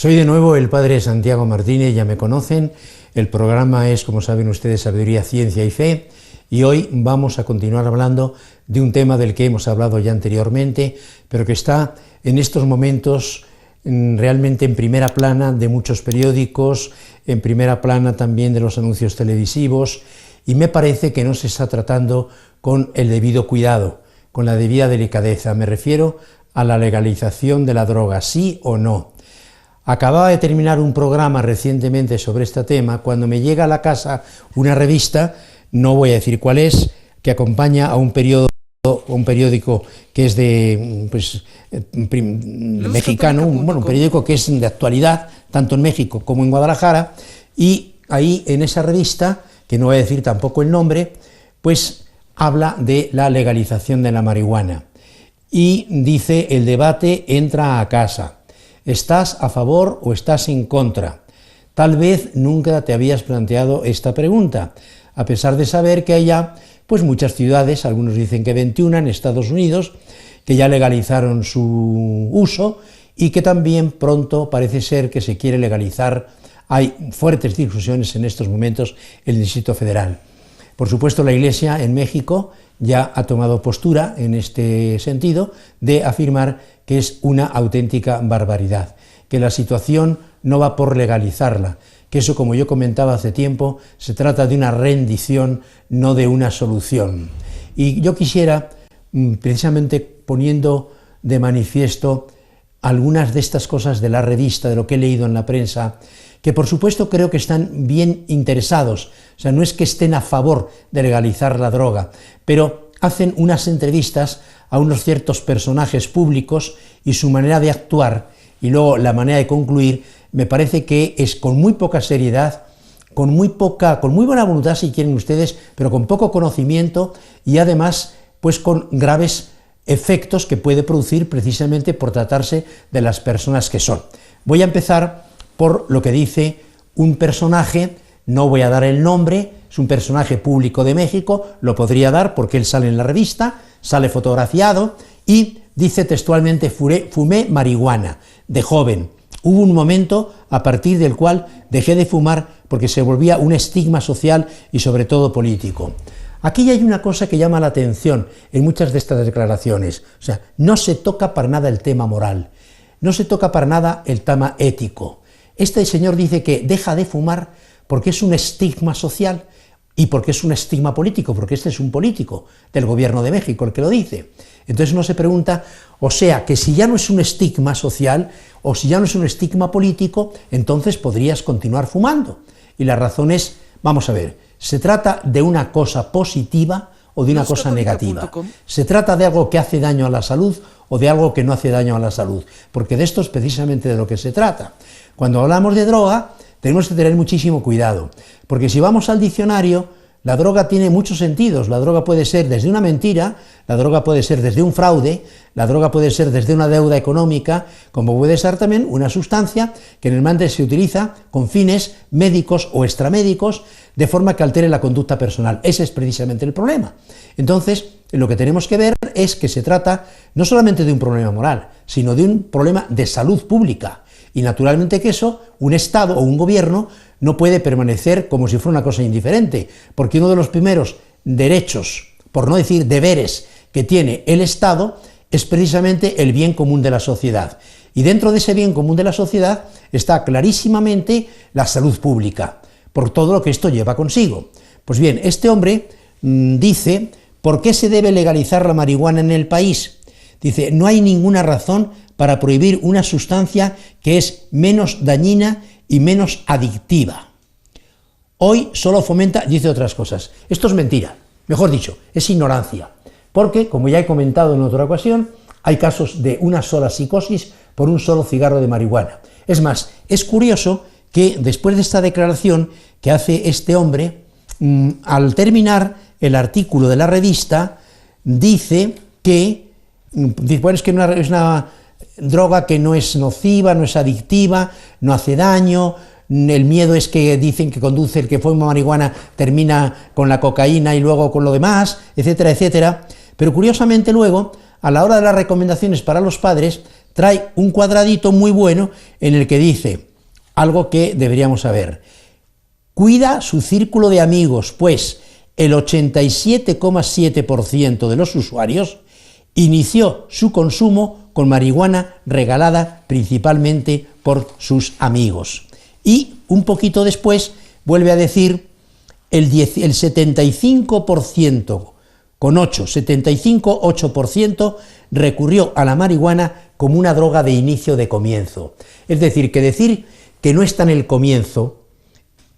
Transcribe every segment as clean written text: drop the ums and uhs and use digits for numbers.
Soy de nuevo el padre Santiago Martínez, ya me conocen. El programa es, como saben ustedes, Sabiduría, Ciencia y Fe, y hoy vamos a continuar hablando de un tema del que hemos hablado ya anteriormente, pero que está en estos momentos realmente en primera plana de muchos periódicos, en primera plana también de los anuncios televisivos, y me parece que no se está tratando con el debido cuidado, con la debida delicadeza. Me refiero a la legalización de la droga, ¿sí o no? Acababa de terminar un programa recientemente sobre este tema cuando me llega a la casa una revista, no voy a decir cuál es, que acompaña a un periódico que es de mexicano, un periódico que es de actualidad, tanto en México como en Guadalajara, y ahí en esa revista, que no voy a decir tampoco el nombre, pues habla de la legalización de la marihuana y dice: el debate entra a casa. ¿Estás a favor o estás en contra? Tal vez nunca te habías planteado esta pregunta, a pesar de saber que hay ya pues muchas ciudades, algunos dicen que 21 en Estados Unidos, que ya legalizaron su uso y que también pronto parece ser que se quiere legalizar. Hay fuertes discusiones en estos momentos en el Distrito Federal. Por supuesto, la Iglesia en México ya ha tomado postura en este sentido de afirmar que es una auténtica barbaridad, que la situación no va por legalizarla, que eso, como yo comentaba hace tiempo, se trata de una rendición, no de una solución. Y yo quisiera, precisamente poniendo de manifiesto algunas de estas cosas de la revista, de lo que he leído en la prensa, que por supuesto creo que están bien interesados, o sea, no es que estén a favor de legalizar la droga, pero hacen unas entrevistas a unos ciertos personajes públicos y su manera de actuar y luego la manera de concluir me parece que es con muy poca seriedad, con muy buena voluntad si quieren ustedes, pero con poco conocimiento y además pues con graves efectos que puede producir precisamente por tratarse de las personas que son. Voy a empezar por lo que dice un personaje, no voy a dar el nombre, es un personaje público de México, lo podría dar porque él sale en la revista, sale fotografiado y dice textualmente: fumé marihuana de joven. Hubo un momento a partir del cual dejé de fumar porque se volvía un estigma social y sobre todo político. Aquí hay una cosa que llama la atención en muchas de estas declaraciones, o sea, no se toca para nada el tema moral, no se toca para nada el tema ético. Este señor dice que deja de fumar porque es un estigma social y porque es un estigma político, porque este es un político del gobierno de México el que lo dice. Entonces uno se pregunta, o sea, que si ya no es un estigma social o si ya no es un estigma político, entonces podrías continuar fumando. Y la razón es, vamos a ver, ¿se trata de una cosa positiva o de una cosa negativa? ¿Se trata de algo que hace daño a la salud o de algo que no hace daño a la salud? Porque de esto es precisamente de lo que se trata. Cuando hablamos de droga, tenemos que tener muchísimo cuidado, porque si vamos al diccionario, la droga tiene muchos sentidos. La droga puede ser desde una mentira, la droga puede ser desde un fraude, la droga puede ser desde una deuda económica, como puede ser también una sustancia que normalmente se utiliza con fines médicos o extramédicos, de forma que altere la conducta personal. Ese es precisamente el problema. Entonces, lo que tenemos que ver es que se trata no solamente de un problema moral, sino de un problema de salud pública. Y naturalmente que eso, un Estado o un gobierno no puede permanecer como si fuera una cosa indiferente, porque uno de los primeros derechos, por no decir deberes, que tiene el Estado es precisamente el bien común de la sociedad. Y dentro de ese bien común de la sociedad está clarísimamente la salud pública, por todo lo que esto lleva consigo. Pues bien, este hombre dice: ¿por qué se debe legalizar la marihuana en el país? Dice: no hay ninguna razón para prohibir una sustancia que es menos dañina y menos adictiva. Hoy solo fomenta, dice otras cosas. Esto es mentira, mejor dicho, es ignorancia, porque, como ya he comentado en otra ocasión, hay casos de una sola psicosis por un solo cigarro de marihuana. Es más, es curioso que después de esta declaración que hace este hombre, al terminar el artículo de la revista, dice que, bueno, es que es una droga que no es nociva, no es adictiva, no hace daño, el miedo es que dicen que conduce, el que fuma marihuana termina con la cocaína y luego con lo demás, etcétera, etcétera. Pero curiosamente luego, a la hora de las recomendaciones para los padres, trae un cuadradito muy bueno en el que dice algo que deberíamos saber. Cuida su círculo de amigos, pues el 87,7% de los usuarios inició su consumo con marihuana regalada principalmente por sus amigos. Y un poquito después vuelve a decir el 75%, con 75,8% recurrió a la marihuana como una droga de inicio de comienzo. Es decir que no está en el comienzo,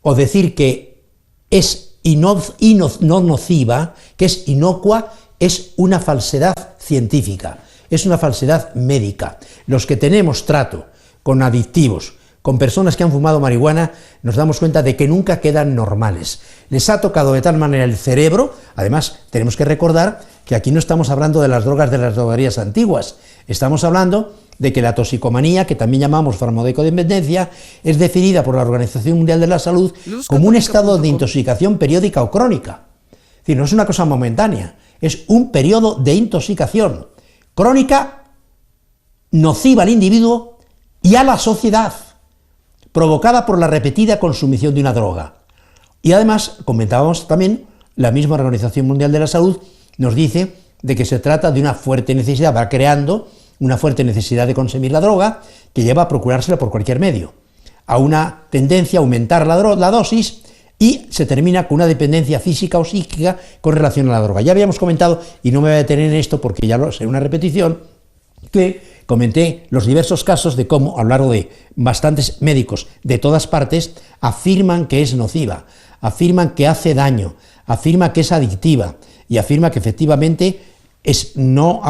o decir que es no nociva, que es inocua, es una falsedad científica, es una falsedad médica. Los que tenemos trato con adictivos, con personas que han fumado marihuana, nos damos cuenta de que nunca quedan normales. Les ha tocado de tal manera el cerebro. Además, tenemos que recordar que aquí no estamos hablando de las drogas de las droguerías antiguas, estamos hablando de que la toxicomanía, que también llamamos farmacodependencia, es definida por la Organización Mundial de la Salud como un estado de intoxicación periódica o crónica. Es decir, no es una cosa momentánea, es un periodo de intoxicación crónica, nociva al individuo y a la sociedad, provocada por la repetida consumición de una droga. Y además, comentábamos también, la misma Organización Mundial de la Salud nos dice de que se trata de una fuerte necesidad, va creando una fuerte necesidad de consumir la droga que lleva a procurársela por cualquier medio, a una tendencia a aumentar la dosis, y se termina con una dependencia física o psíquica con relación a la droga. Ya habíamos comentado, y no me voy a detener en esto porque ya será una repetición, que comenté los diversos casos de cómo a lo largo de bastantes médicos de todas partes afirman que es nociva, afirman que hace daño, afirman que es adictiva y afirman que efectivamente no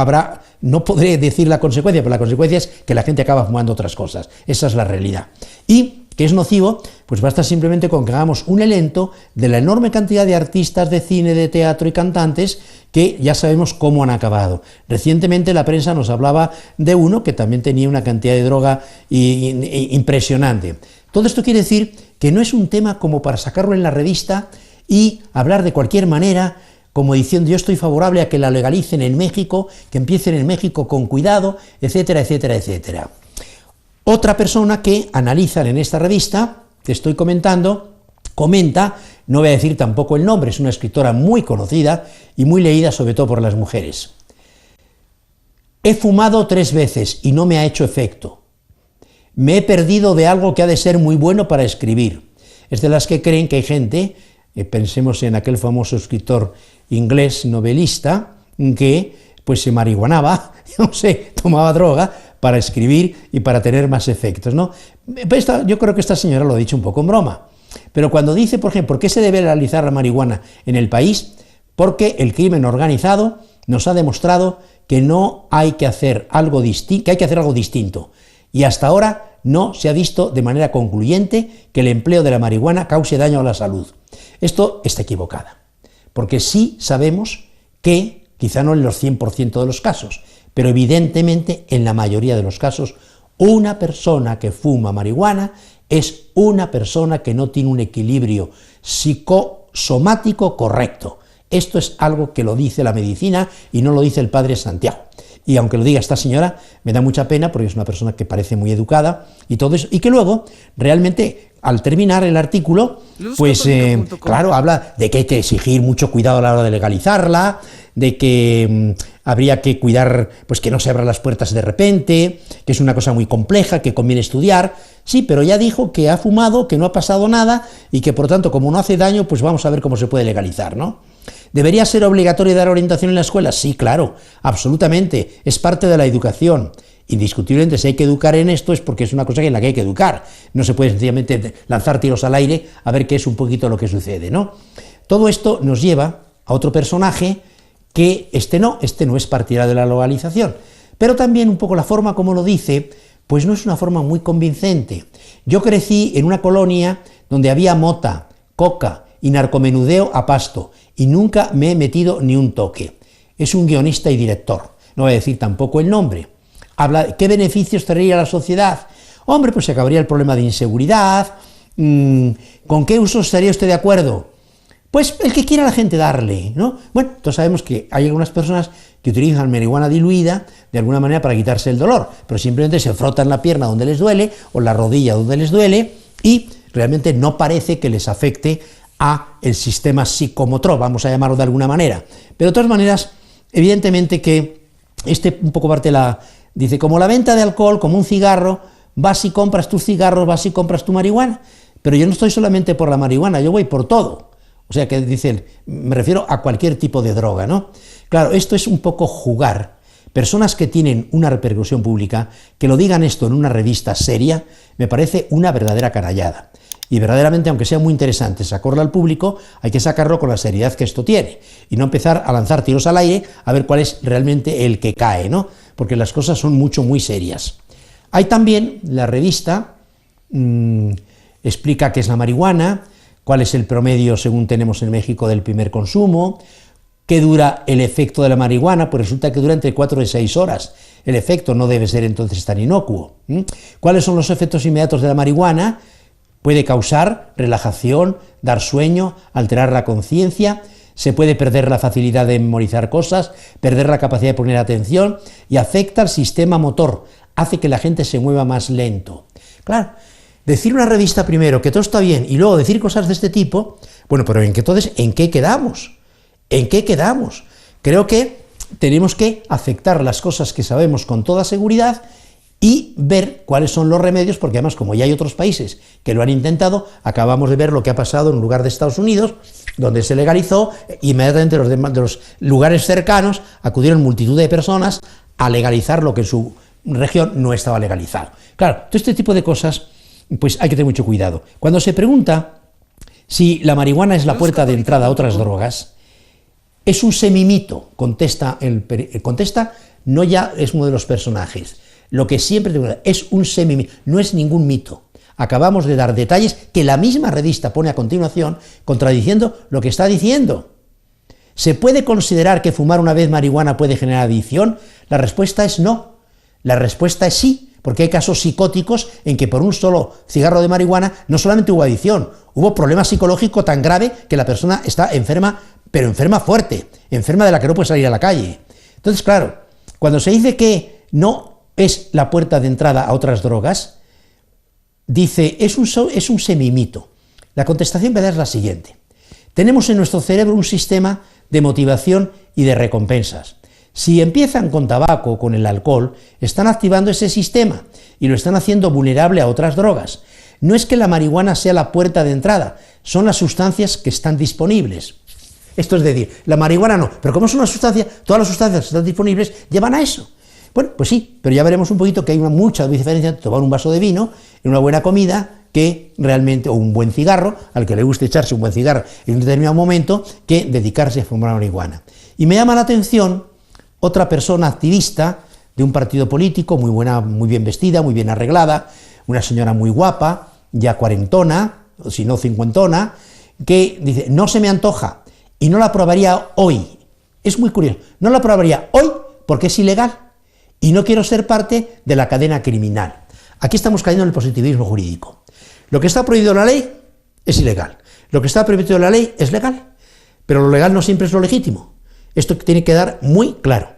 podré decir la consecuencia, pero la consecuencia es que la gente acaba fumando otras cosas. Esa es la realidad. Y que es nocivo, pues basta simplemente con que hagamos un elenco de la enorme cantidad de artistas de cine, de teatro y cantantes que ya sabemos cómo han acabado. Recientemente la prensa nos hablaba de uno que también tenía una cantidad de droga impresionante. Todo esto quiere decir que no es un tema como para sacarlo en la revista y hablar de cualquier manera, como diciendo yo estoy favorable a que la legalicen en México, que empiecen en México con cuidado, etcétera, etcétera, etcétera. Otra persona que analizan en esta revista, que estoy comentando, comenta, no voy a decir tampoco el nombre, es una escritora muy conocida y muy leída sobre todo por las mujeres. He fumado 3 veces y no me ha hecho efecto. Me he perdido de algo que ha de ser muy bueno para escribir. Es de las que creen que hay gente, pensemos en aquel famoso escritor inglés novelista, que pues se marihuanaba, no sé, tomaba droga para escribir y para tener más efectos, ¿no? Yo creo que esta señora lo ha dicho un poco en broma, pero cuando dice, por ejemplo, ¿por qué se debe legalizar la marihuana en el país? Porque el crimen organizado nos ha demostrado que no hay que hacer algo distinto, que hay que hacer algo distinto, y hasta ahora no se ha visto de manera concluyente que el empleo de la marihuana cause daño a la salud. Esto está equivocada, porque sí sabemos que, quizá no en los 100% de los casos, pero evidentemente en la mayoría de los casos, una persona que fuma marihuana es una persona que no tiene un equilibrio psicosomático correcto. Esto es algo que lo dice la medicina y no lo dice el padre Santiago. Y aunque lo diga esta señora, me da mucha pena porque es una persona que parece muy educada y todo eso, y que luego realmente al terminar el artículo, pues claro, habla de que hay que exigir mucho cuidado a la hora de legalizarla, de que habría que cuidar pues que no se abran las puertas de repente, que es una cosa muy compleja, que conviene estudiar. Sí, pero ya dijo que ha fumado, que no ha pasado nada y que por tanto como no hace daño, pues vamos a ver cómo se puede legalizar, ¿no? ¿Debería ser obligatorio dar orientación en la escuela? Sí, claro, absolutamente, es parte de la educación. Indiscutiblemente, si hay que educar en esto es porque es una cosa en la que hay que educar. No se puede sencillamente lanzar tiros al aire a ver qué es un poquito lo que sucede, ¿no? Todo esto nos lleva a otro personaje que este no es partidario de la legalización, pero también un poco la forma como lo dice, pues no es una forma muy convincente. Yo crecí en una colonia donde había mota, coca y narcomenudeo a pasto, y nunca me he metido ni un toque. Es un guionista y director, no voy a decir tampoco el nombre. Habla, ¿qué beneficios traería a la sociedad? Hombre, pues se acabaría el problema de inseguridad. ¿Con qué uso estaría usted de acuerdo? Pues el que quiera la gente darle, ¿no? Bueno, todos sabemos que hay algunas personas que utilizan marihuana diluida de alguna manera para quitarse el dolor, pero simplemente se frotan la pierna donde les duele o la rodilla donde les duele y realmente no parece que les afecte a el sistema psicomotor, vamos a llamarlo de alguna manera. Pero de todas maneras, evidentemente que un poco parte dice, como la venta de alcohol, como un cigarro, vas y compras tus cigarros, vas y compras tu marihuana, pero yo no estoy solamente por la marihuana, yo voy por todo. O sea que dice, me refiero a cualquier tipo de droga, ¿no? Claro, esto es un poco jugar. Personas que tienen una repercusión pública, que lo digan esto en una revista seria, me parece una verdadera canallada. Y verdaderamente, aunque sea muy interesante sacarlo al público, hay que sacarlo con la seriedad que esto tiene, y no empezar a lanzar tiros al aire a ver cuál es realmente el que cae, ¿no? Porque las cosas son muy serias. Hay también, la revista explica qué es la marihuana, cuál es el promedio, según tenemos en México, del primer consumo, qué dura el efecto de la marihuana, pues resulta que dura entre 4 y 6 horas. El efecto no debe ser entonces tan inocuo. ¿Cuáles son los efectos inmediatos de la marihuana? Puede causar relajación, dar sueño, alterar la conciencia, se puede perder la facilidad de memorizar cosas, perder la capacidad de poner atención y afecta al sistema motor, hace que la gente se mueva más lento. Claro, decir una revista primero que todo está bien y luego decir cosas de este tipo, bueno, pero entonces, ¿en qué quedamos? ¿En qué quedamos? Creo que tenemos que aceptar las cosas que sabemos con toda seguridad y ver cuáles son los remedios, porque además, como ya hay otros países que lo han intentado, acabamos de ver lo que ha pasado en un lugar de Estados Unidos, donde se legalizó, inmediatamente de los lugares cercanos acudieron multitud de personas a legalizar lo que en su región no estaba legalizado. Claro, todo este tipo de cosas, pues hay que tener mucho cuidado. Cuando se pregunta si la marihuana es la puerta de entrada a otras drogas, es un semimito, contesta, no ya es uno de los personajes, lo que siempre es un semimito, no es ningún mito. Acabamos de dar detalles que la misma revista pone a continuación, contradiciendo lo que está diciendo. ¿Se puede considerar que fumar una vez marihuana puede generar adicción? La respuesta es no. La respuesta es sí, porque hay casos psicóticos en que por un solo cigarro de marihuana no solamente hubo adicción, hubo problema psicológico tan grave que la persona está enferma, pero enferma fuerte, enferma de la que no puede salir a la calle. Entonces, claro, cuando se dice que no es la puerta de entrada a otras drogas, dice, es un semimito. La contestación es la siguiente. Tenemos en nuestro cerebro un sistema de motivación y de recompensas. Si empiezan con tabaco o con el alcohol, están activando ese sistema y lo están haciendo vulnerable a otras drogas. No es que la marihuana sea la puerta de entrada, son las sustancias que están disponibles. Esto es decir, la marihuana no, pero como es una sustancia, todas las sustancias que están disponibles llevan a eso. Bueno, pues sí, pero ya veremos un poquito que hay mucha diferencia entre tomar un vaso de vino en una buena comida que realmente, o un buen cigarro, al que le guste echarse un buen cigarro en un determinado momento, que dedicarse a fumar marihuana. Y me llama la atención otra persona activista de un partido político, muy buena, muy bien vestida, muy bien arreglada, una señora muy guapa, ya cuarentona, o si no cincuentona, que dice, no se me antoja, y no la probaría hoy. Es muy curioso, no la probaría hoy porque es ilegal, y no quiero ser parte de la cadena criminal. Aquí estamos cayendo en el positivismo jurídico. Lo que está prohibido en la ley es ilegal, lo que está prohibido en la ley es legal, pero lo legal no siempre es lo legítimo. Esto tiene que quedar muy claro.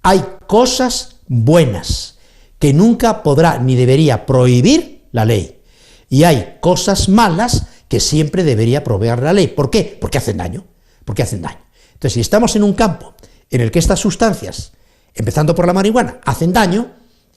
Hay cosas buenas que nunca podrá ni debería prohibir la ley, y hay cosas malas que siempre debería proveer la ley. ¿Por qué? Porque hacen daño, Entonces, si estamos en un campo en el que estas sustancias, empezando por la marihuana, hacen daño,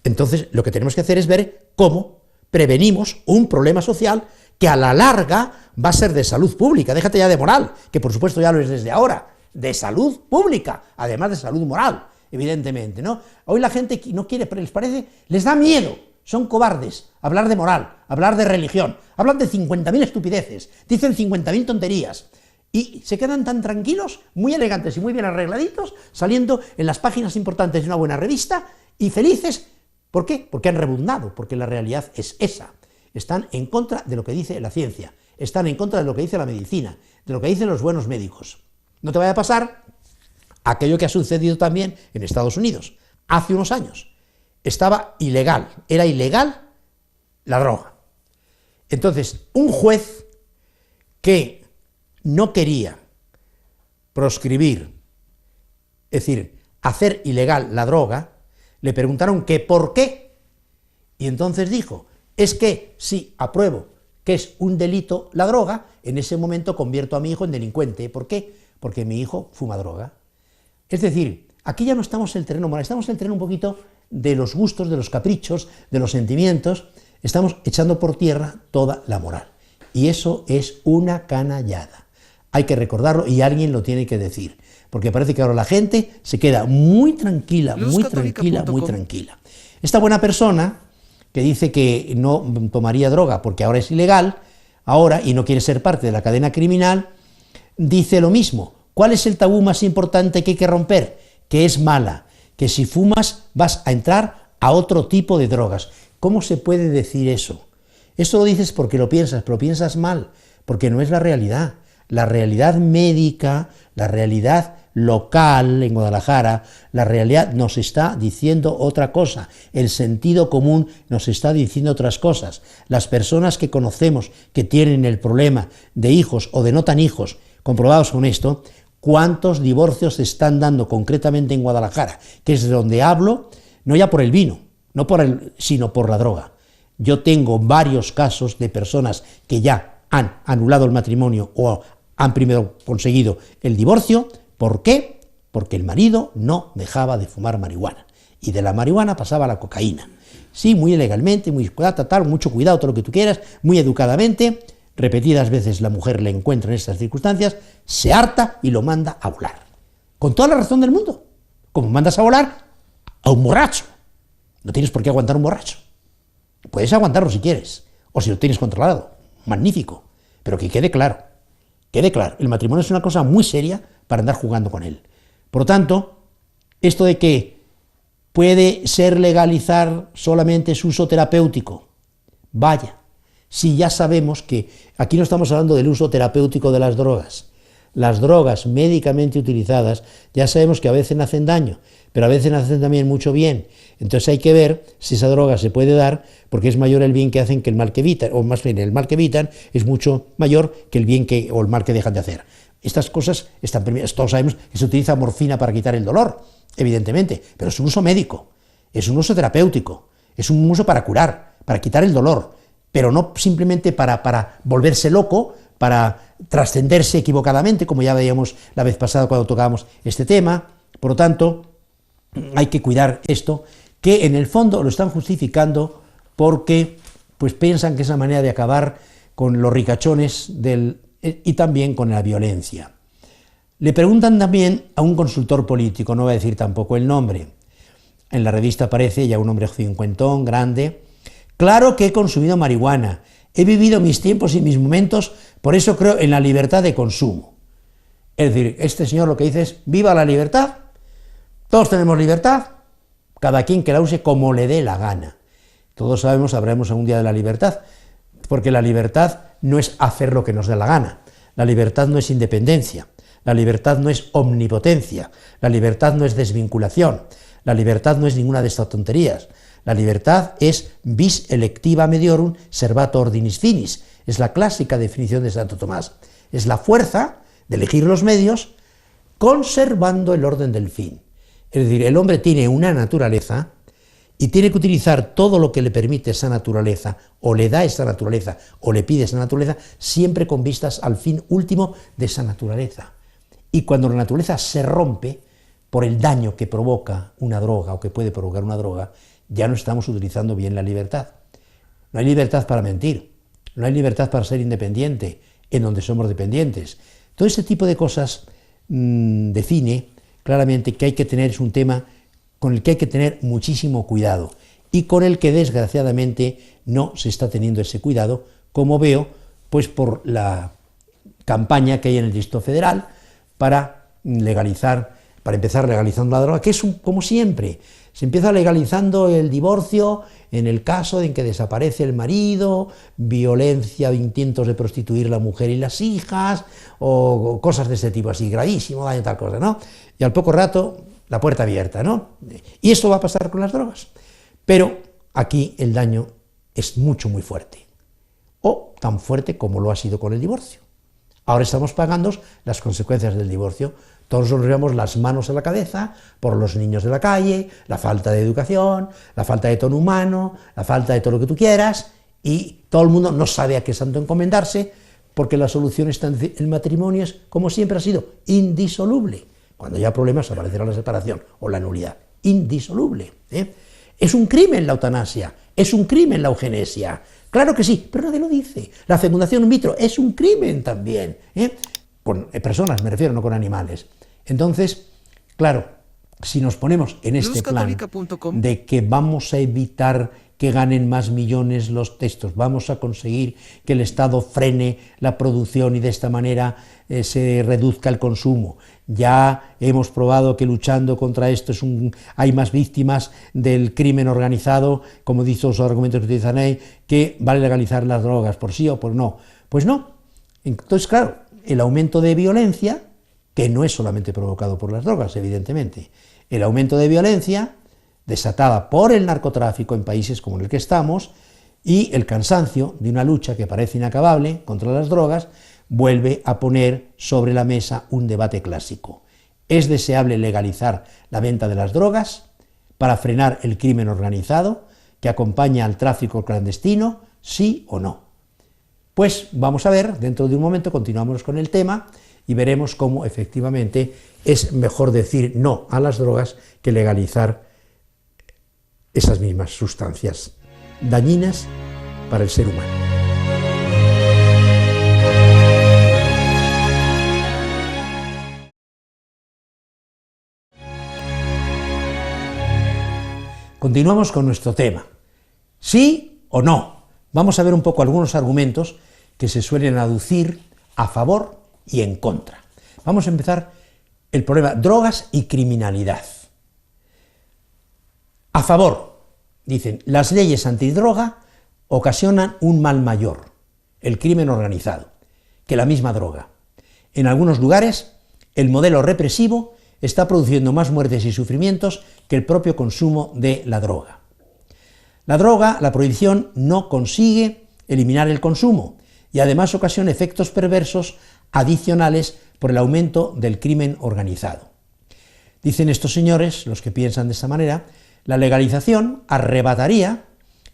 entonces lo que tenemos que hacer es ver cómo prevenimos un problema social que a la larga va a ser de salud pública, déjate ya de moral, que por supuesto ya lo es desde ahora, de salud pública, además de salud moral, evidentemente, ¿no? Hoy la gente no quiere, pero les parece, les da miedo, son cobardes, hablar de moral, hablar de religión, hablan de 50.000 estupideces, dicen 50.000 tonterías, y se quedan tan tranquilos, muy elegantes y muy bien arregladitos, saliendo en las páginas importantes de una buena revista, y felices. ¿Por qué? Porque han rebundado, porque la realidad es esa. Están en contra de lo que dice la ciencia, están en contra de lo que dice la medicina, de lo que dicen los buenos médicos. No te vaya a pasar aquello que ha sucedido también en Estados Unidos. Hace unos años era ilegal la droga. Entonces, un juez que no quería proscribir, es decir, hacer ilegal la droga, Le preguntaron que por qué, y entonces dijo, es que si apruebo que es un delito la droga, en ese momento convierto a mi hijo en delincuente. ¿Por qué? Porque mi hijo fuma droga. Es decir, aquí ya no estamos en el terreno moral, estamos en el terreno un poquito de los gustos, de los caprichos, de los sentimientos, estamos echando por tierra toda la moral. Y eso es una canallada. Hay que recordarlo y alguien lo tiene que decir, porque parece que ahora la gente se queda muy tranquila, muy tranquila, muy tranquila. Esta buena persona que dice que no tomaría droga porque ahora es ilegal, ahora, y no quiere ser parte de la cadena criminal, dice lo mismo. ¿Cuál es el tabú más importante que hay que romper? Que es mala, que si fumas vas a entrar a otro tipo de drogas. ¿Cómo se puede decir eso? Eso lo dices porque lo piensas, pero piensas mal, porque no es la realidad. La realidad médica, la realidad local en Guadalajara, la realidad nos está diciendo otra cosa, el sentido común nos está diciendo otras cosas. Las personas que conocemos que tienen el problema de hijos o de no tan hijos, comprobados con esto, ¿cuántos divorcios se están dando concretamente en Guadalajara? Que es de donde hablo, no ya por el vino, sino por la droga. Yo tengo varios casos de personas que ya han anulado el matrimonio o han primero conseguido el divorcio. ¿Por qué? Porque el marido no dejaba de fumar marihuana, y de la marihuana pasaba a la cocaína. Sí, muy ilegalmente, mucho cuidado, todo lo que tú quieras, muy educadamente, repetidas veces la mujer le encuentra en estas circunstancias, se harta y lo manda a volar. Con toda la razón del mundo, como mandas a volar a un borracho. No tienes por qué aguantar un borracho. Puedes aguantarlo si quieres, o si lo tienes controlado, magnífico, pero que quede claro, el matrimonio es una cosa muy seria para andar jugando con él. Por lo tanto, esto de que puede ser legalizar solamente su uso terapéutico, vaya, si ya sabemos que aquí no estamos hablando del uso terapéutico de las drogas médicamente utilizadas, ya sabemos que a veces hacen daño, pero a veces hacen también mucho bien. Entonces hay que ver si esa droga se puede dar, porque es mayor el bien que hacen que el mal que evitan, o más bien el mal que evitan es mucho mayor que el bien o el mal que dejan de hacer. Estas cosas están permitidas, todos sabemos que se utiliza morfina para quitar el dolor, evidentemente, pero es un uso médico, es un uso terapéutico, es un uso para curar, para quitar el dolor, pero no simplemente para volverse loco, para trascenderse equivocadamente, como ya veíamos la vez pasada cuando tocábamos este tema. Por lo tanto, hay que cuidar esto, que en el fondo lo están justificando porque pues piensan que es la manera de acabar con los ricachones y también con la violencia. Le preguntan también a un consultor político, no voy a decir tampoco el nombre, en la revista aparece ya un hombre cincuentón, grande: claro que he consumido marihuana, he vivido mis tiempos y mis momentos, por eso creo en la libertad de consumo. Es decir, este señor lo que dice es: viva la libertad, todos tenemos libertad, cada quien que la use como le dé la gana. Todos sabemos, hablaremos algún día de la libertad, porque la libertad no es hacer lo que nos dé la gana, la libertad no es independencia, la libertad no es omnipotencia, la libertad no es desvinculación, la libertad no es ninguna de estas tonterías. La libertad es vis electiva mediorum servato ordinis finis, es la clásica definición de Santo Tomás, es la fuerza de elegir los medios conservando el orden del fin. Es decir, el hombre tiene una naturaleza y tiene que utilizar todo lo que le permite esa naturaleza, o le da esa naturaleza, o le pide esa naturaleza, siempre con vistas al fin último de esa naturaleza. Y cuando la naturaleza se rompe por el daño que provoca una droga, o que puede provocar una droga, ya no estamos utilizando bien la libertad. No hay libertad para mentir, no hay libertad para ser independiente, en donde somos dependientes. Todo ese tipo de cosas define claramente que hay que tener, es un tema con el que hay que tener muchísimo cuidado, y con el que desgraciadamente no se está teniendo ese cuidado, como veo, pues por la campaña que hay en el Distrito Federal para empezar legalizando la droga, que es como siempre. Se empieza legalizando el divorcio en el caso en que desaparece el marido, violencia, intentos de prostituir la mujer y las hijas, o cosas de ese tipo así, gravísimo, daño, tal cosa, ¿no? Y al poco rato, la puerta abierta, ¿no? Y esto va a pasar con las drogas. Pero aquí el daño es muy fuerte, o tan fuerte como lo ha sido con el divorcio. Ahora estamos pagando las consecuencias del divorcio. Todos nos llevamos las manos a la cabeza por los niños de la calle, la falta de educación, la falta de tono humano, la falta de todo lo que tú quieras, y todo el mundo no sabe a qué santo encomendarse, porque la solución está en el matrimonio, es, como siempre ha sido, indisoluble. Cuando haya problemas aparecerá la separación o la nulidad. Indisoluble. Es un crimen la eutanasia, es un crimen la eugenesia. Claro que sí, pero nadie lo dice. La fecundación in vitro es un crimen también. Con personas, me refiero, no con animales. Entonces, claro, si nos ponemos en este plan de que vamos a evitar que ganen más millones los textos, vamos a conseguir que el Estado frene la producción y de esta manera se reduzca el consumo. Ya hemos probado que luchando contra esto hay más víctimas del crimen organizado, como dicen los argumentos que utilizan ahí, que vale legalizar las drogas, por sí o por no. Pues no. Entonces, claro, el aumento de violencia, que no es solamente provocado por las drogas, evidentemente, el aumento de violencia desatada por el narcotráfico en países como el que estamos, y el cansancio de una lucha que parece inacabable contra las drogas, vuelve a poner sobre la mesa un debate clásico. ¿Es deseable legalizar la venta de las drogas para frenar el crimen organizado que acompaña al tráfico clandestino, sí o no? Pues vamos a ver, dentro de un momento continuamos con el tema y veremos cómo efectivamente es mejor decir no a las drogas que legalizar esas mismas sustancias dañinas para el ser humano. Continuamos con nuestro tema. ¿Sí o no? Vamos a ver un poco algunos argumentos que se suelen aducir a favor y en contra. Vamos a empezar el problema drogas y criminalidad. A favor, dicen, las leyes antidroga ocasionan un mal mayor, el crimen organizado, que la misma droga. En algunos lugares, el modelo represivo está produciendo más muertes y sufrimientos que el propio consumo de la droga. La droga, la prohibición, no consigue eliminar el consumo y además ocasiona efectos perversos adicionales por el aumento del crimen organizado. Dicen estos señores, los que piensan de esta manera, la legalización arrebataría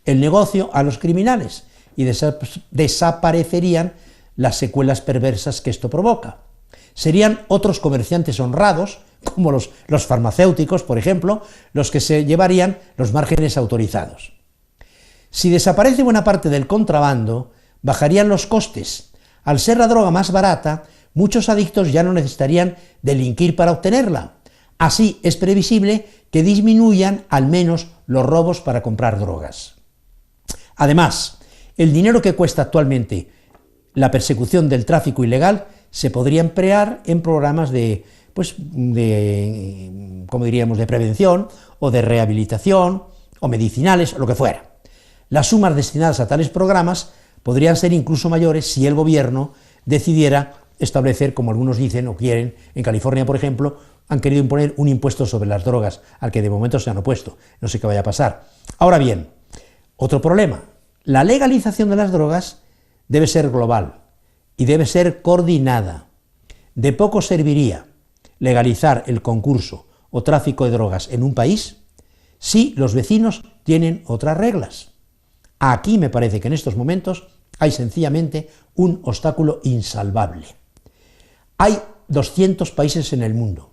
el negocio a los criminales y desaparecerían las secuelas perversas que esto provoca. Serían otros comerciantes honrados, como los farmacéuticos, por ejemplo, los que se llevarían los márgenes autorizados. Si desaparece buena parte del contrabando, bajarían los costes. Al ser la droga más barata, muchos adictos ya no necesitarían delinquir para obtenerla. Así es previsible que disminuyan al menos los robos para comprar drogas. Además, el dinero que cuesta actualmente la persecución del tráfico ilegal se podría emplear en programas de prevención o de rehabilitación o medicinales o lo que fuera. Las sumas destinadas a tales programas podrían ser incluso mayores si el gobierno decidiera establecer, como algunos dicen o quieren, en California, por ejemplo, han querido imponer un impuesto sobre las drogas, al que de momento se han opuesto. No sé qué vaya a pasar. Ahora bien, otro problema. La legalización de las drogas debe ser global y debe ser coordinada. De poco serviría legalizar el concurso o tráfico de drogas en un país si los vecinos tienen otras reglas. Aquí me parece que en estos momentos hay sencillamente un obstáculo insalvable. Hay 200 países en el mundo.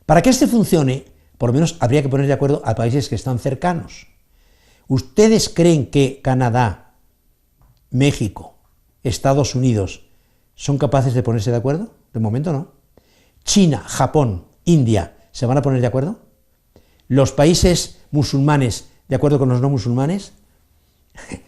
Para que este funcione, por lo menos habría que poner de acuerdo a países que están cercanos. ¿Ustedes creen que Canadá, México, Estados Unidos son capaces de ponerse de acuerdo? De momento no. China, Japón, India, ¿se van a poner de acuerdo? ¿Los países musulmanes de acuerdo con los no musulmanes?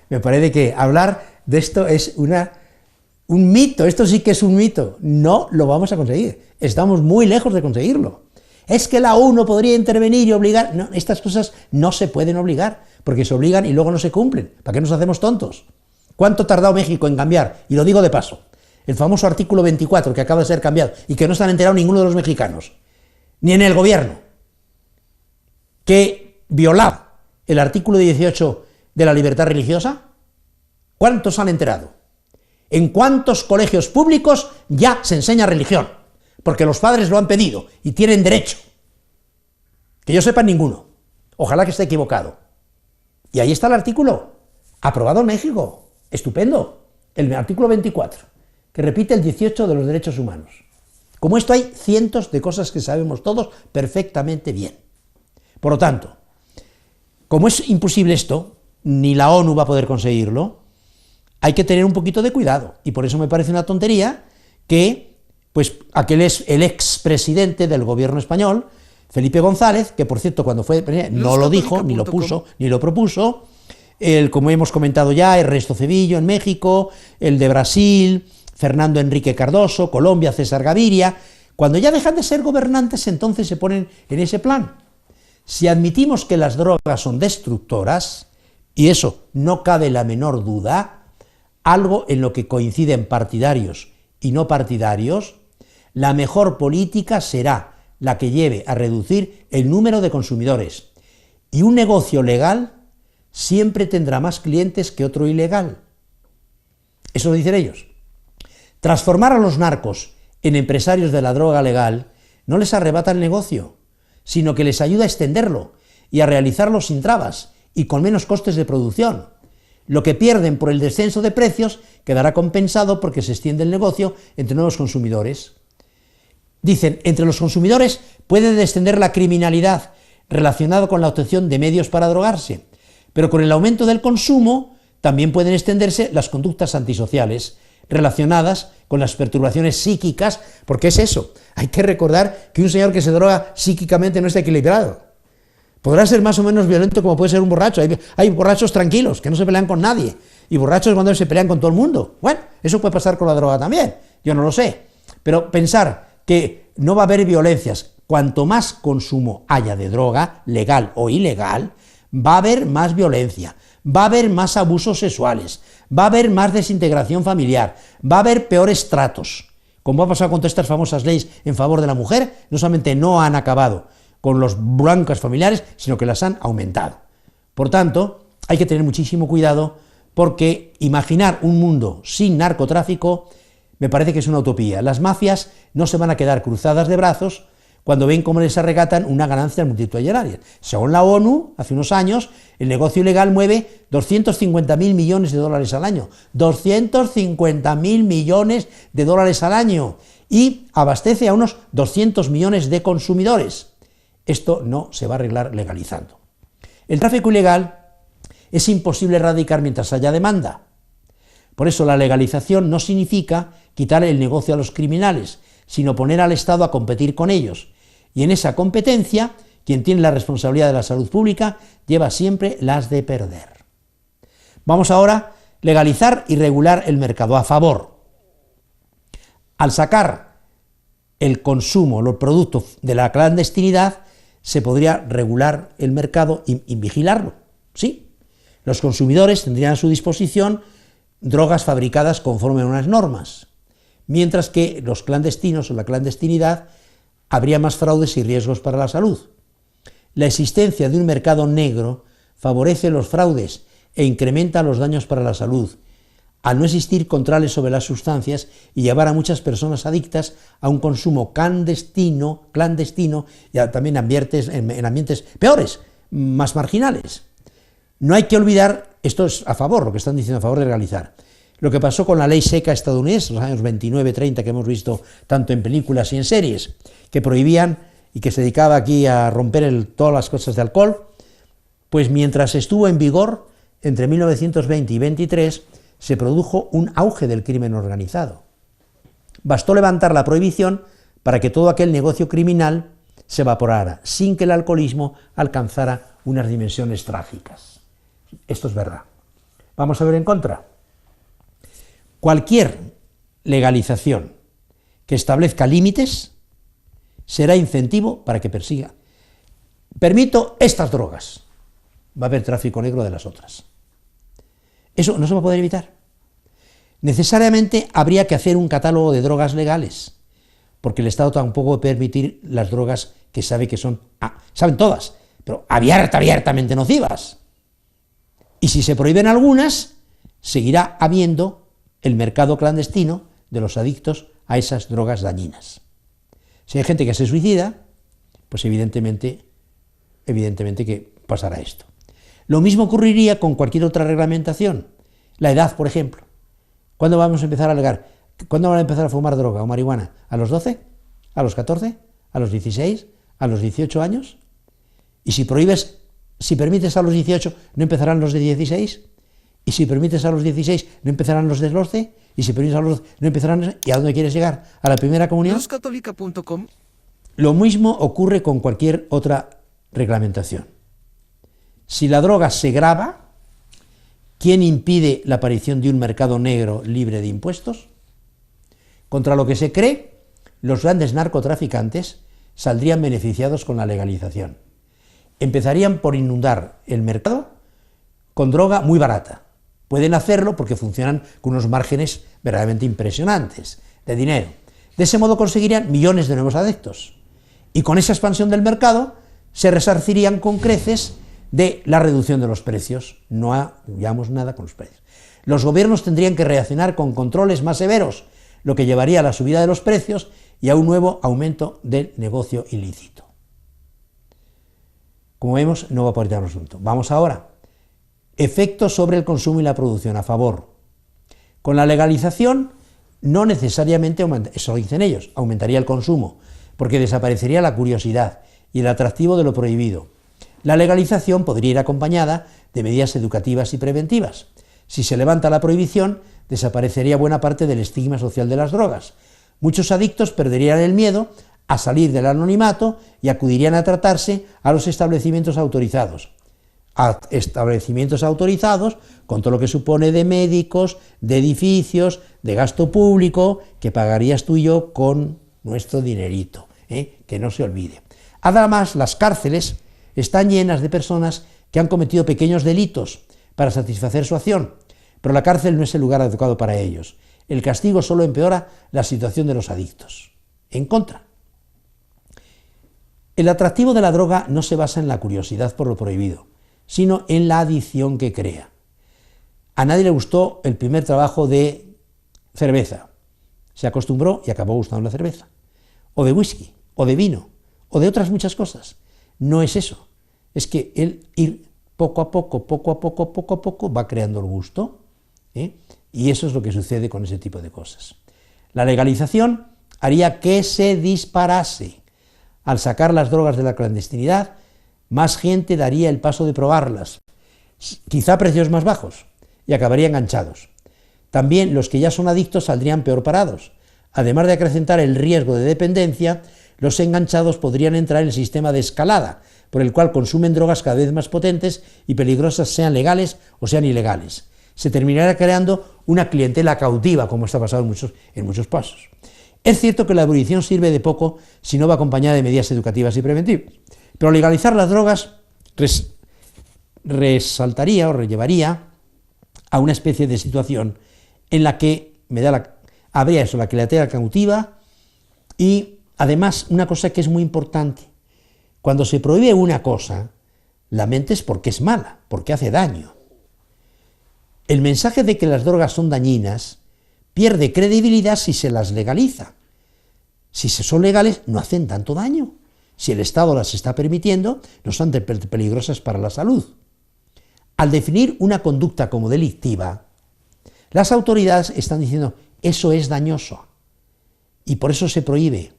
Me parece que hablar de esto es un mito, esto sí que es un mito. No lo vamos a conseguir, estamos muy lejos de conseguirlo. Es que la ONU podría intervenir y obligar. No, estas cosas no se pueden obligar, porque se obligan y luego no se cumplen. ¿Para qué nos hacemos tontos? ¿Cuánto ha tardado México en cambiar? Y lo digo de paso. El famoso artículo 24 que acaba de ser cambiado y que no se han enterado ninguno de los mexicanos, ni en el gobierno, que violaba el artículo 18 de la libertad religiosa. ¿Cuántos han enterado? ¿En cuántos colegios públicos ya se enseña religión? Porque los padres lo han pedido y tienen derecho. Que yo sepa ninguno. Ojalá que esté equivocado. Y ahí está el artículo, aprobado en México. Estupendo. El artículo 24, que repite el 18 de los derechos humanos. Como esto hay cientos de cosas que sabemos todos perfectamente bien. Por lo tanto, como es imposible esto, ni la ONU va a poder conseguirlo, hay que tener un poquito de cuidado. Y por eso me parece una tontería que, pues, aquel es el expresidente del gobierno español, Felipe González, que por cierto cuando fue presidente no lo dijo, ni lo puso, ni lo propuso, el, como hemos comentado ya, Ernesto Zedillo en México, el de Brasil, Fernando Enrique Cardoso, Colombia, César Gaviria, cuando ya dejan de ser gobernantes, entonces se ponen en ese plan. Si admitimos que las drogas son destructoras, y eso no cabe la menor duda, algo en lo que coinciden partidarios y no partidarios, la mejor política será la que lleve a reducir el número de consumidores. Y un negocio legal siempre tendrá más clientes que otro ilegal. Eso lo dicen ellos. Transformar a los narcos en empresarios de la droga legal no les arrebata el negocio, sino que les ayuda a extenderlo y a realizarlo sin trabas y con menos costes de producción. Lo que pierden por el descenso de precios quedará compensado porque se extiende el negocio entre nuevos consumidores. Dicen, entre los consumidores puede descender la criminalidad relacionada con la obtención de medios para drogarse, pero con el aumento del consumo también pueden extenderse las conductas antisociales relacionadas con las perturbaciones psíquicas, porque es eso, hay que recordar que un señor que se droga psíquicamente no está equilibrado. Podrá ser más o menos violento como puede ser un borracho, hay borrachos tranquilos, que no se pelean con nadie, y borrachos cuando se pelean con todo el mundo. Bueno, eso puede pasar con la droga también, yo no lo sé, pero pensar que no va a haber violencias, cuanto más consumo haya de droga, legal o ilegal, va a haber más violencia, va a haber más abusos sexuales, va a haber más desintegración familiar, va a haber peores tratos. Como ha pasado con todas estas famosas leyes en favor de la mujer, no solamente no han acabado con los broncas familiares, sino que las han aumentado. Por tanto, hay que tener muchísimo cuidado porque imaginar un mundo sin narcotráfico me parece que es una utopía. Las mafias no se van a quedar cruzadas de brazos cuando ven cómo les arrebatan una ganancia multimillonaria. Según la ONU, hace unos años, el negocio ilegal mueve 250.000 millones de dólares al año. 250.000 millones de dólares al año. Y abastece a unos 200 millones de consumidores. Esto no se va a arreglar legalizando. El tráfico ilegal es imposible erradicar mientras haya demanda. Por eso la legalización no significa quitar el negocio a los criminales, sino poner al Estado a competir con ellos. Y en esa competencia, quien tiene la responsabilidad de la salud pública lleva siempre las de perder. Vamos ahora a legalizar y regular el mercado a favor. Al sacar el consumo, los productos de la clandestinidad, se podría regular el mercado y vigilarlo, ¿sí? Los consumidores tendrían a su disposición drogas fabricadas conforme a unas normas, mientras que los clandestinos o la clandestinidad habría más fraudes y riesgos para la salud. La existencia de un mercado negro favorece los fraudes e incrementa los daños para la salud, al no existir controles sobre las sustancias y llevar a muchas personas adictas a un consumo clandestino y también en ambientes peores, más marginales. No hay que olvidar, esto es a favor, lo que están diciendo a favor de legalizar, lo que pasó con la ley seca estadounidense, los años 29-30, que hemos visto tanto en películas y en series, que prohibían y que se dedicaba aquí a romper todas las cosas de alcohol, pues mientras estuvo en vigor, entre 1920 y 23, se produjo un auge del crimen organizado. Bastó levantar la prohibición para que todo aquel negocio criminal se evaporara, sin que el alcoholismo alcanzara unas dimensiones trágicas. Esto es verdad. Vamos a ver en contra. Cualquier legalización que establezca límites será incentivo para que persiga. Permito estas drogas, va a haber tráfico negro de las otras. Eso no se va a poder evitar. Necesariamente habría que hacer un catálogo de drogas legales, porque el Estado tampoco puede permitir las drogas que sabe que son, saben todas, pero abiertamente nocivas. Y si se prohíben algunas, seguirá habiendo el mercado clandestino de los adictos a esas drogas dañinas. Si hay gente que se suicida, pues evidentemente que pasará esto. Lo mismo ocurriría con cualquier otra reglamentación. La edad, por ejemplo. ¿Cuándo vamos a empezar a alegar? ¿Cuándo van a empezar a fumar droga o marihuana? ¿A los 12? ¿A los 14? ¿A los 16? ¿A los 18 años? Y si permites a los 18, ¿no empezarán los de 16? Y si permites a los 16, ¿no empezarán los de 12? Y si permites a los 12, ¿no empezarán? ¿Y a dónde quieres llegar? ¿A la primera comunión? Loscatólica.com. Lo mismo ocurre con cualquier otra reglamentación. Si la droga se grava, ¿quién impide la aparición de un mercado negro libre de impuestos? Contra lo que se cree, los grandes narcotraficantes saldrían beneficiados con la legalización. Empezarían por inundar el mercado con droga muy barata. Pueden hacerlo porque funcionan con unos márgenes verdaderamente impresionantes de dinero. De ese modo conseguirían millones de nuevos adeptos. Y con esa expansión del mercado se resarcirían con creces de la reducción de los precios. No hallamos nada con los precios. Los gobiernos tendrían que reaccionar con controles más severos, lo que llevaría a la subida de los precios y a un nuevo aumento del negocio ilícito. Como vemos, no va por el asunto. Vamos ahora. Efectos sobre el consumo y la producción, a favor. Con la legalización, no necesariamente, eso dicen ellos, aumentaría el consumo, porque desaparecería la curiosidad y el atractivo de lo prohibido. La legalización podría ir acompañada de medidas educativas y preventivas. Si se levanta la prohibición, desaparecería buena parte del estigma social de las drogas. Muchos adictos perderían el miedo a salir del anonimato y acudirían a tratarse a los establecimientos autorizados. A establecimientos autorizados con todo lo que supone de médicos, de edificios, de gasto público, que pagarías tú y yo con nuestro dinerito, que no se olvide. Además, las cárceles están llenas de personas que han cometido pequeños delitos para satisfacer su acción, pero la cárcel no es el lugar adecuado para ellos. El castigo solo empeora la situación de los adictos. En contra, el atractivo de la droga no se basa en la curiosidad por lo prohibido, sino en la adicción que crea. A nadie le gustó el primer trabajo de cerveza. Se acostumbró y acabó gustando la cerveza. O de whisky, o de vino, o de otras muchas cosas. No es eso. Es que el ir poco a poco, va creando el gusto, y eso es lo que sucede con ese tipo de cosas. La legalización haría que se disparase. Al sacar las drogas de la clandestinidad, más gente daría el paso de probarlas, quizá a precios más bajos, y acabarían enganchados. También los que ya son adictos saldrían peor parados. Además de acrecentar el riesgo de dependencia, los enganchados podrían entrar en el sistema de escalada, por el cual consumen drogas cada vez más potentes y peligrosas, sean legales o sean ilegales. Se terminará creando una clientela cautiva, como está pasando en muchos casos. Es cierto que la abolición sirve de poco si no va acompañada de medidas educativas y preventivas, pero legalizar las drogas resaltaría o rellevaría a una especie de situación en la que habría eso, la clientela cautiva, y además una cosa que es muy importante: cuando se prohíbe una cosa, la mente es porque es mala, porque hace daño. El mensaje de que las drogas son dañinas pierde credibilidad si se las legaliza. Si son legales, no hacen tanto daño. Si el Estado las está permitiendo, no son peligrosas para la salud. Al definir una conducta como delictiva, las autoridades están diciendo eso es dañoso y por eso se prohíbe.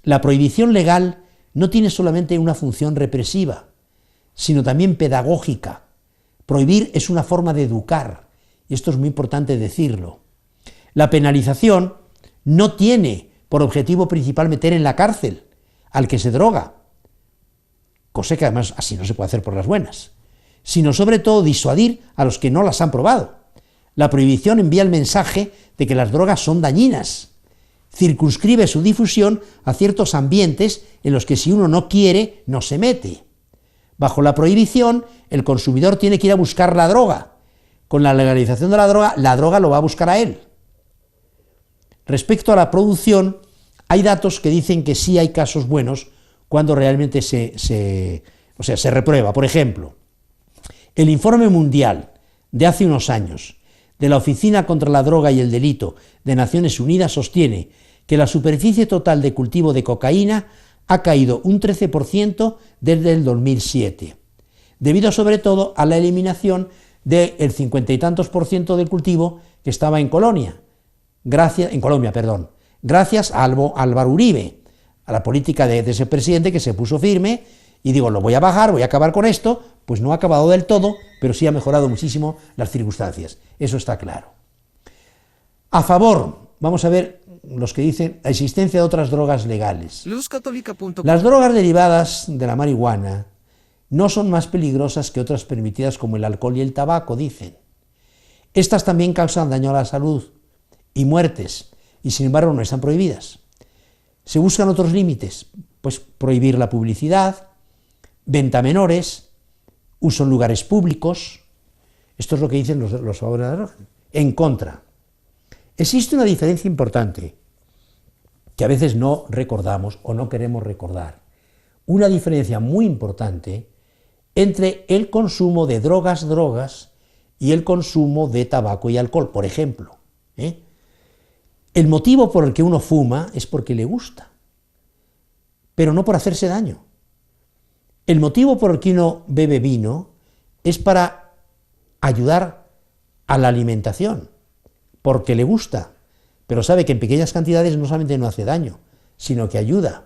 La prohibición legal no tiene solamente una función represiva, sino también pedagógica. Prohibir es una forma de educar, y esto es muy importante decirlo. La penalización no tiene por objetivo principal meter en la cárcel al que se droga, cosa que además así no se puede hacer por las buenas, sino sobre todo disuadir a los que no las han probado. La prohibición envía el mensaje de que las drogas son dañinas, circunscribe su difusión a ciertos ambientes en los que si uno no quiere, no se mete. Bajo la prohibición, el consumidor tiene que ir a buscar la droga. Con la legalización de la droga lo va a buscar a él. Respecto a la producción, hay datos que dicen que sí hay casos buenos cuando realmente se reprueba. Por ejemplo, el informe mundial de hace unos años de la Oficina contra la Droga y el Delito de Naciones Unidas sostiene que la superficie total de cultivo de cocaína ha caído un 13% desde el 2007, debido sobre todo a la eliminación del 50 y tantos por ciento del cultivo que estaba en Colombia, gracias a Álvaro Uribe, a la política de ese presidente que se puso firme y digo, lo voy a bajar, voy a acabar con esto. Pues no ha acabado del todo, pero sí ha mejorado muchísimo las circunstancias, eso está claro. A favor, vamos a ver los que dicen la existencia de otras drogas legales. Las drogas derivadas de la marihuana no son más peligrosas que otras permitidas como el alcohol y el tabaco, dicen. Estas también causan daño a la salud y muertes, y sin embargo no están prohibidas. Se buscan otros límites, pues prohibir la publicidad, venta a menores, uso en lugares públicos. Esto es lo que dicen los favores de la droga. En contra, existe una diferencia importante que a veces no recordamos o no queremos recordar. Una diferencia muy importante entre el consumo de drogas y el consumo de tabaco y alcohol, por ejemplo. El motivo por el que uno fuma es porque le gusta, pero no por hacerse daño. El motivo por el que uno bebe vino es para ayudar a la alimentación, porque le gusta, pero sabe que en pequeñas cantidades no solamente no hace daño, sino que ayuda.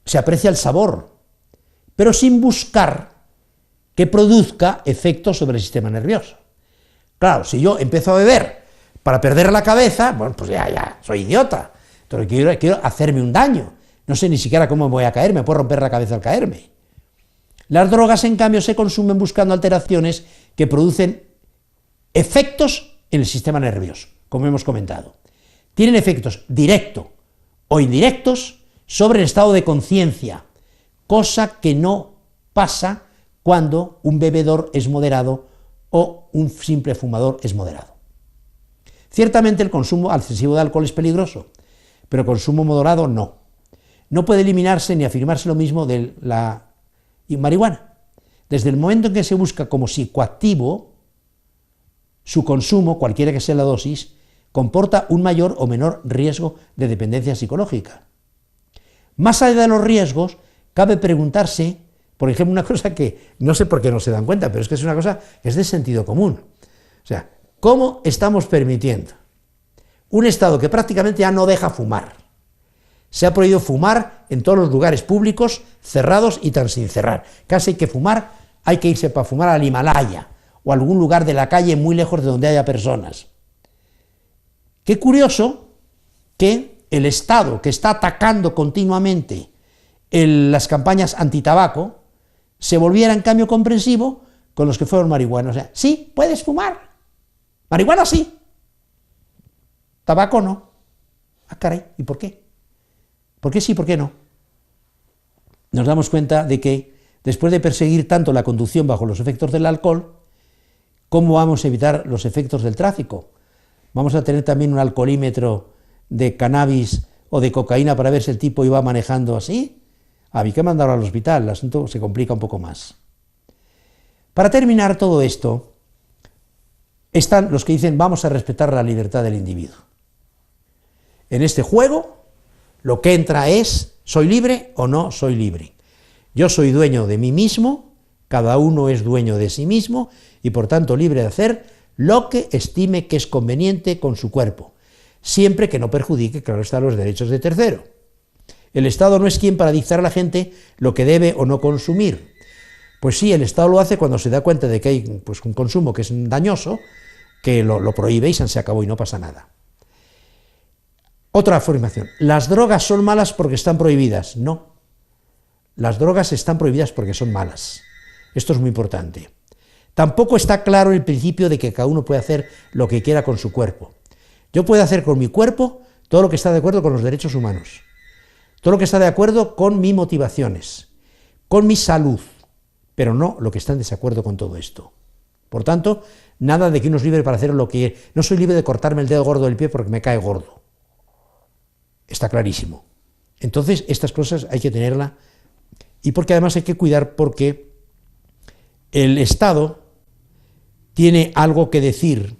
Se aprecia el sabor, pero sin buscar que produzca efectos sobre el sistema nervioso. Claro, si yo empiezo a beber para perder la cabeza, bueno, pues ya, soy idiota. Entonces quiero hacerme un daño. No sé ni siquiera cómo me voy a caer, me puedo romper la cabeza al caerme. Las drogas, en cambio, se consumen buscando alteraciones que producen efectos en el sistema nervioso, como hemos comentado. Tienen efectos directos o indirectos sobre el estado de conciencia, cosa que no pasa cuando un bebedor es moderado o un simple fumador es moderado. Ciertamente el consumo excesivo de alcohol es peligroso, pero el consumo moderado no. No puede eliminarse ni afirmarse lo mismo de la marihuana. Desde el momento en que se busca como psicoactivo, su consumo, cualquiera que sea la dosis, comporta un mayor o menor riesgo de dependencia psicológica. Más allá de los riesgos, cabe preguntarse, por ejemplo, una cosa que no sé por qué no se dan cuenta, pero es que es una cosa que es de sentido común. O sea, ¿cómo estamos permitiendo un Estado que prácticamente ya no deja fumar? Se ha prohibido fumar en todos los lugares públicos, cerrados y tan sin cerrar. Casi hay que fumar, hay que irse para fumar al Himalaya o a algún lugar de la calle muy lejos de donde haya personas. Qué curioso que el Estado, que está atacando continuamente las campañas antitabaco, se volviera en cambio comprensivo con los que fueron marihuanos. O sea, sí, puedes fumar, marihuana sí, tabaco no. Ah, caray, ¿y por qué? ¿Por qué sí, por qué no? Nos damos cuenta de que después de perseguir tanto la conducción bajo los efectos del alcohol, ¿cómo vamos a evitar los efectos del tráfico? ¿Vamos a tener también un alcoholímetro de cannabis o de cocaína para ver si el tipo iba manejando así? A mí que mandarlo al hospital, el asunto se complica un poco más. Para terminar todo esto, están los que dicen vamos a respetar la libertad del individuo. En este juego, lo que entra es, ¿soy libre o no soy libre? Yo soy dueño de mí mismo, cada uno es dueño de sí mismo y por tanto libre de hacer lo que estime que es conveniente con su cuerpo, siempre que no perjudique, claro está, los derechos de tercero. El Estado no es quien para dictar a la gente lo que debe o no consumir. Pues sí, el Estado lo hace cuando se da cuenta de que hay pues, un consumo que es dañoso, que lo prohíbe y se acabó y no pasa nada. Otra afirmación, ¿las drogas son malas porque están prohibidas? No, las drogas están prohibidas porque son malas. Esto es muy importante. Tampoco está claro el principio de que cada uno puede hacer lo que quiera con su cuerpo. Yo puedo hacer con mi cuerpo todo lo que está de acuerdo con los derechos humanos, todo lo que está de acuerdo con mis motivaciones, con mi salud, pero no lo que está en desacuerdo con todo esto. Por tanto, nada de que uno es libre para hacer lo que quiere. No soy libre de cortarme el dedo gordo del pie porque me cae gordo. Está clarísimo. Entonces, estas cosas hay que tenerla, y porque además hay que cuidar, porque el Estado tiene algo que decir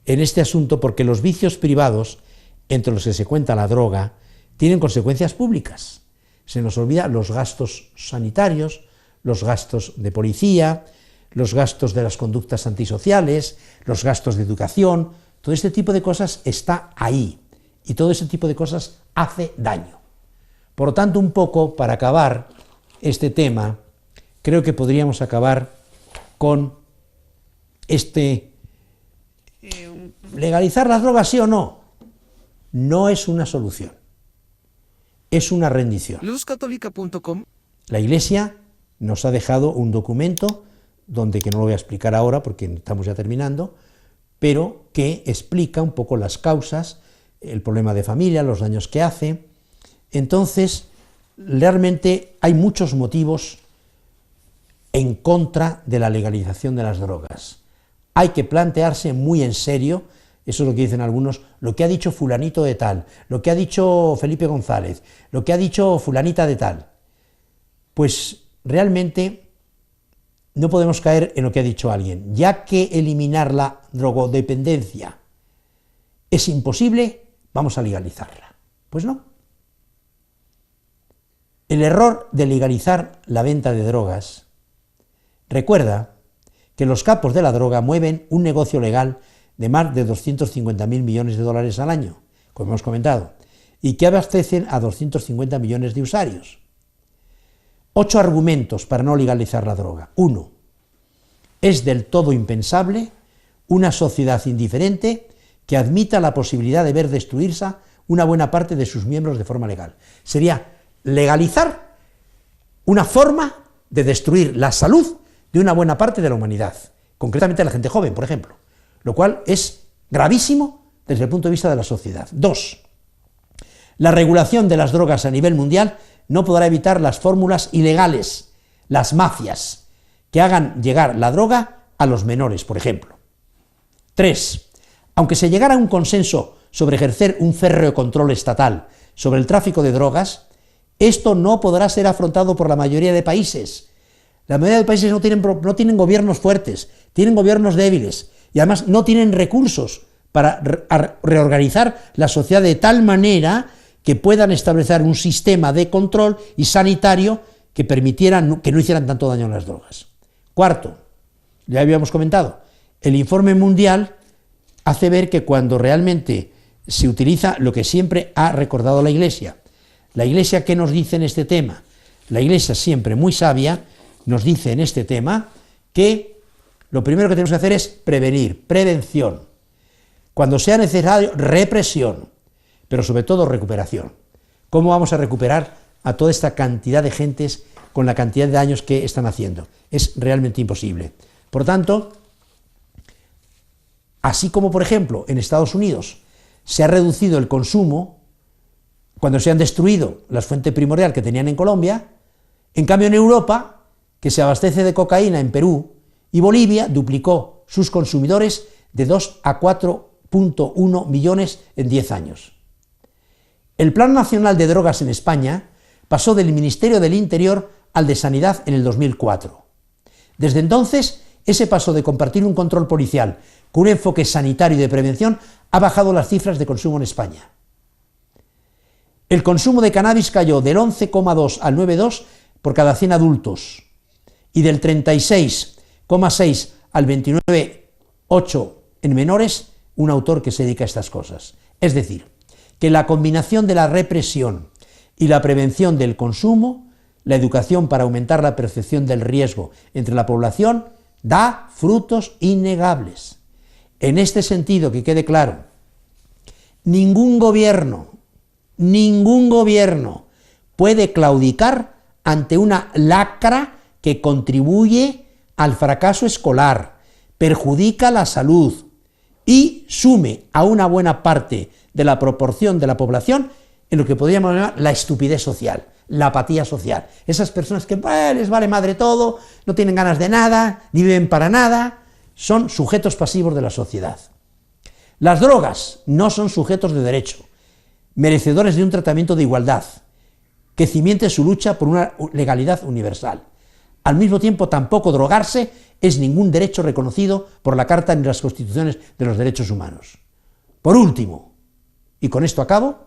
en este asunto porque los vicios privados, entre los que se cuenta la droga, tienen consecuencias públicas. Se nos olvida los gastos sanitarios, los gastos de policía, los gastos de las conductas antisociales, los gastos de educación. Todo este tipo de cosas está ahí, y todo ese tipo de cosas hace daño. Por lo tanto, un poco para acabar este tema, creo que podríamos acabar con legalizar las drogas, sí o no, no es una solución, es una rendición. luzcatólica.com. La Iglesia nos ha dejado un documento, que no lo voy a explicar ahora porque estamos ya terminando, pero que explica un poco las causas, el problema de familia, los daños que hace. Entonces, realmente hay muchos motivos en contra de la legalización de las drogas. Hay que plantearse muy en serio, eso es lo que dicen algunos, lo que ha dicho fulanito de tal, lo que ha dicho Felipe González, lo que ha dicho fulanita de tal. Pues realmente no podemos caer en lo que ha dicho alguien, ya que eliminar la drogodependencia es imposible, vamos a legalizarla. Pues no. El error de legalizar la venta de drogas, recuerda que los capos de la droga mueven un negocio legal de más de 250.000 millones de dólares al año, como hemos comentado, y que abastecen a 250 millones de usuarios. 8 argumentos para no legalizar la droga. 1. Es del todo impensable una sociedad indiferente que admita la posibilidad de ver destruirse una buena parte de sus miembros de forma legal. Sería legalizar una forma de destruir la salud de una buena parte de la humanidad, concretamente la gente joven, por ejemplo, lo cual es gravísimo desde el punto de vista de la sociedad. 2. La regulación de las drogas a nivel mundial no podrá evitar las fórmulas ilegales, las mafias, que hagan llegar la droga a los menores, por ejemplo. 3. Aunque se llegara a un consenso sobre ejercer un férreo control estatal sobre el tráfico de drogas, esto no podrá ser afrontado por la mayoría de países. La mayoría de países no tienen gobiernos fuertes, tienen gobiernos débiles, y además no tienen recursos para reorganizar la sociedad de tal manera que puedan establecer un sistema de control y sanitario que permitieran que no hicieran tanto daño a las drogas. 4, ya habíamos comentado, el informe mundial hace ver que cuando realmente se utiliza lo que siempre ha recordado la Iglesia, ¿qué nos dice en este tema? La Iglesia, siempre muy sabia, nos dice en este tema que lo primero que tenemos que hacer es prevenir, prevención. Cuando sea necesario, represión, pero sobre todo recuperación. ¿Cómo vamos a recuperar a toda esta cantidad de gentes con la cantidad de daños que están haciendo? Es realmente imposible. Por tanto, así como, por ejemplo, en Estados Unidos se ha reducido el consumo cuando se han destruido las fuentes primordiales que tenían en Colombia, en cambio en Europa, que se abastece de cocaína en Perú y Bolivia, duplicó sus consumidores de 2 a 4.1 millones en 10 años. El Plan Nacional de Drogas en España pasó del Ministerio del Interior al de Sanidad en el 2004. Desde entonces, ese paso de compartir un control policial con un enfoque sanitario y de prevención ha bajado las cifras de consumo en España. El consumo de cannabis cayó del 11,2 al 9,2 por cada 100 adultos y del 36,6 al 29,8 en menores, un autor que se dedica a estas cosas. Es decir, que la combinación de la represión y la prevención del consumo, la educación para aumentar la percepción del riesgo entre la población, da frutos innegables. En este sentido, que quede claro, ningún gobierno puede claudicar ante una lacra que contribuye al fracaso escolar, perjudica la salud y sume a una buena parte de la proporción de la población en lo que podríamos llamar la estupidez social, la apatía social. Esas personas que les vale madre todo, no tienen ganas de nada, ni viven para nada, son sujetos pasivos de la sociedad. Las drogas no son sujetos de derecho, merecedores de un tratamiento de igualdad, que cimente su lucha por una legalidad universal. Al mismo tiempo, tampoco drogarse es ningún derecho reconocido por la Carta ni las Constituciones de los Derechos Humanos. Por último, y con esto acabo,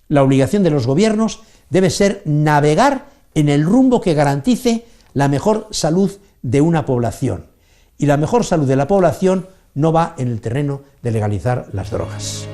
la obligación de los gobiernos debe ser navegar en el rumbo que garantice la mejor salud de una población. Y la mejor salud de la población no va en el terreno de legalizar las drogas.